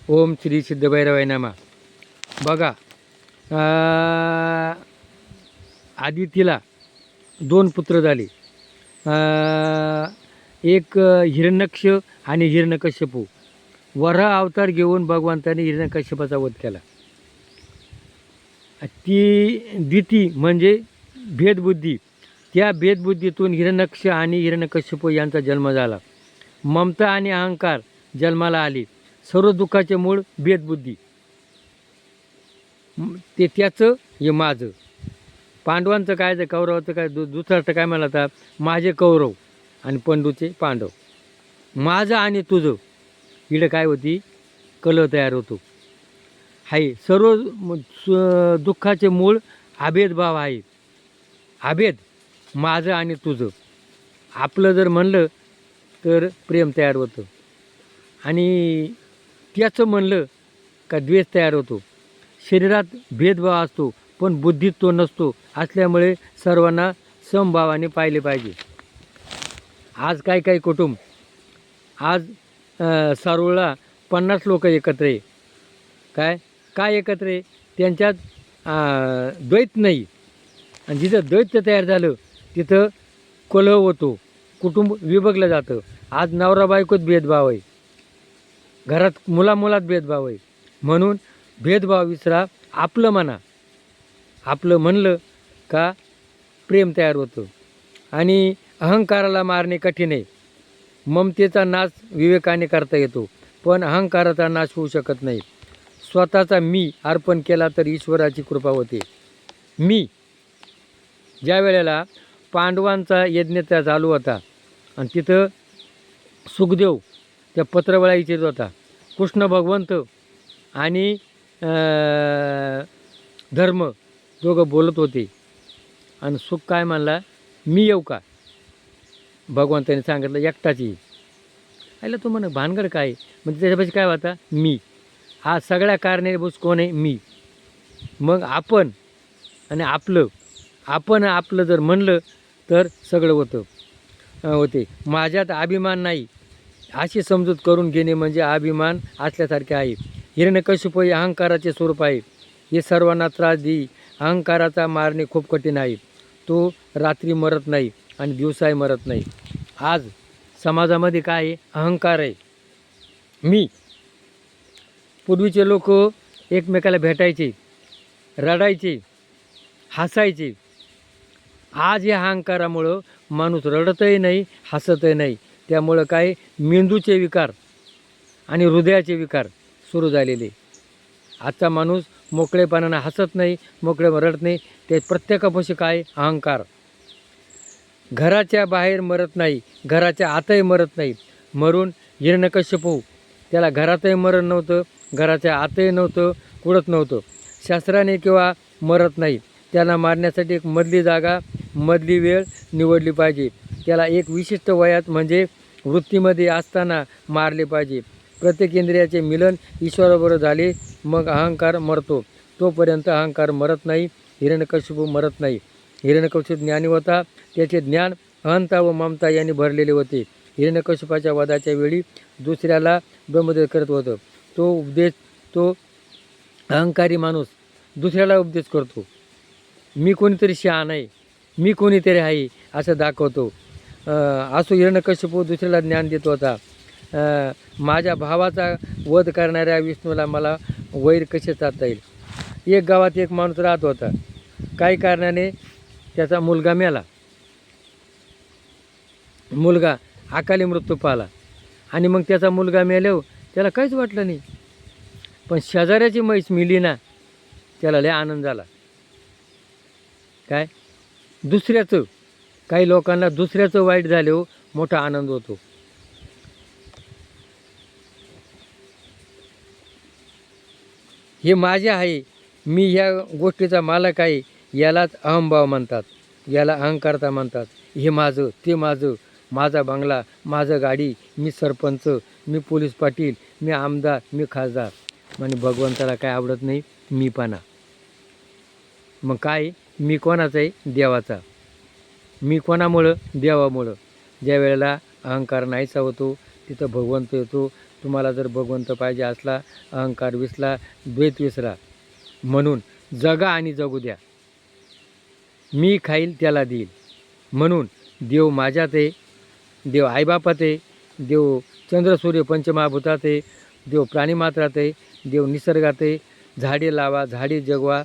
ओम श्री सिद्धभैरवाय नमः. बघा, आदितीला 2 पुत्र झाले. एक हिरण्यक्ष आणि हिरण्यकश्यपू. वराह अवतार घेऊन भगवंताने हिरण्यकश्यपाचा वध केला. ती द्विती म्हणजे भेदबुद्धी. त्या भेदबुद्धीतून हिरण्यक्ष आणि हिरण्यकश्यप यांचा जन्म झाला. ममता आणि अहंकार जन्माला आले. सर्व दुःखाचे मूळ भेदबुद्धी. ते त्याचं हे माझं. पांडवांचं काय, ते कौरवाचं काय, दुसरं काय म्हणलं आता, माझे कौरव आणि पंडूचे पांडव. माझं आणि तुझं इकडे काय होती, कलह तयार होतो. आहे सर्व दुःखाचे मूळ अभेदभाव आहे. अभेद माझं आणि तुझं. आपलं जर म्हणलं तर प्रेम तयार होतं, आणि त्याचं म्हणलं का द्वेष तयार होतो. शरीरात भेदभाव असतो पण बुद्धीत तो नसतो. असल्यामुळे सर्वांना समभावाने पाहिले पाहिजे. आज काही कुटुंब, आज सारोळला 50 लोक एकत्र आहे. काय एकत्र आहे? त्यांच्यात द्वैत नाही. आणि जिथं द्वैत तयार झालं तिथं कलह होतो, कुटुंब विभागलं जातं. आज नवरा बायकोत भेदभाव आहे, घरात मुलामुलात भेदभाव आहे. म्हणून भेदभाव विसरा, आपलं म्हणा. आपलं म्हणलं का प्रेम तयार होतं. आणि अहंकाराला मारणे कठीण आहे. ममतेचा नाश विवेकाने करता येतो, पण अहंकाराचा नाश होऊ शकत नाही. स्वतःचा मी अर्पण केला तर ईश्वराची कृपा होते. मी ज्या वेळेला पांडवांचा यज्ञ त्या चालू होता आणि तिथं सुखदेव त्या पत्रवळा इच्छित होता. कृष्ण भगवंत आणि धर्म दोघं बोलत होते. आणि सुख काय म्हणला, मी येऊ का? भगवंताने सांगितलं एकटाची. आयला तो म्हण भानगड काय, म्हणजे त्याच्यापाशी काय होता, मी. हा सगळ्या कारणीभूत कोण आहे, मी. मग आपण आणि आपलं जर म्हणलं तर सगळं होते. माझ्यात अभिमान नाही अशी समजूत करून घेणे म्हणजे अभिमान असल्यासारखे आहे. हिरण्यकश्यप हे अहंकाराचे स्वरूप आहे. हे सर्वांना त्रास देई. अहंकाराचा मारणे खूप कठीण आहे. तो रात्री मरत नाही आणि दिवसाही मरत नाही. आज समाजामध्ये काय आहे, अहंकार आहे. मी. पूर्वीचे लोक एकमेकाला भेटायचे, रडायचे, हसायचे. आज या अहंकारामुळं माणूस रडतही नाही, हसतही नाही. त्यामुळं काय, मेंदूचे विकार आणि हृदयाचे विकार सुरू झालेले. आजचा माणूस मोकळेपणानं हसत नाही, मोकळे रडत नाही. ते प्रत्येकापाशी काय, अहंकार. घराच्या बाहेर मरत नाही, घराच्या आतही मरत नाही. म्हणून हिरण्यकश्यपू, त्याला घरातही मरण नव्हतं, घराच्या आतही नव्हतं, कुडत नव्हतं. शास्त्राने किंवा मरत नाही. त्याला मारण्यासाठी एक मधली जागा, मधली वेळ निवडली पाहिजे. त्याला एक विशिष्ट वयात म्हणजे वृत्तीमध्ये असताना मारले पाहिजे. प्रत्येक इंद्रियाचे मिलन ईश्वराबरोबर झाले मग अहंकार मरतो. तोपर्यंत अहंकार मरत नाही. हिरण्यकश्यपू मरत नाही. हिरण्यकश्यप ज्ञानी होता. त्याचे ज्ञान अहंता व ममता यांनी भरलेले होते. हिरण्यकश्यपाच्या वधाच्या वेळी दुसऱ्याला ब्रह्मदेव करत होतं. तो अहंकारी माणूस दुसऱ्याला उपदेश करतो. मी कोणीतरी शहाणा आहे, मी कोणीतरी आहे असं दाखवतो. असो हिरण्यकश्यपू दुसऱ्याला ज्ञान देत होता. माझ्या भावाचा वध करणाऱ्या विष्णूला मला वैर कसे साधता येईल. एक गावात एक माणूस राहत होता. काही कारणाने त्याचा मुलगा मेला. मुलगा अकाली मृत्यू पावला. आणि मग त्याचा मुलगा मेल्यावर त्याला काहीच वाटलं नाही. पण शेजाऱ्याची म्हैस मिली ना, त्याला लय आनंद झाला. काय, दुसऱ्याचं, काही लोकांना दुसऱ्याचं वाईट झाल्यावर मोठा आनंद होतो. हे माझे आहे, मी ह्या गोष्टीचा मालक आहे, यालाच अहंभाव म्हणतात, याला अहंकारता म्हणतात. हे माझं, ते माझं, माझा बंगला, माझं गाडी, मी सरपंच, मी पोलीस पाटील, मी आमदार, मी खासदार. म्हणजे भगवंताला काय आवडत नाही, मीपणा. मग काय, मी कोणाचा आहे, देवाचा. मी कोणामुळं, देवामुळं. ज्या वेळेला अहंकार नाहीसा होतो तिथं भगवंत येतो. तुम्हाला जर भगवंत पाहिजे असला, अहंकार विसला, द्वैत विसरा. म्हणून जगा आणि जगू द्या. मी खाईल त्याला देईल. म्हणून देव माझ्यात आहे, देव आईबापात आहे, देव चंद्र सूर्य पंचमहाभूतात आहे, देव प्राणीमात्रात आहे, देव निसर्गात आहे. झाडे लावा, झाडे जगवा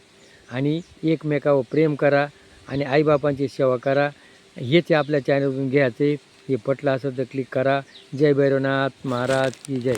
आणि एकमेकावर प्रेम करा आणि आईबापांची सेवा करा. हेच आपल्या चॅनलवरून घ्यायचे. हे पटलं असेल तर क्लिक करा. जय भैरवनाथ महाराज की जय.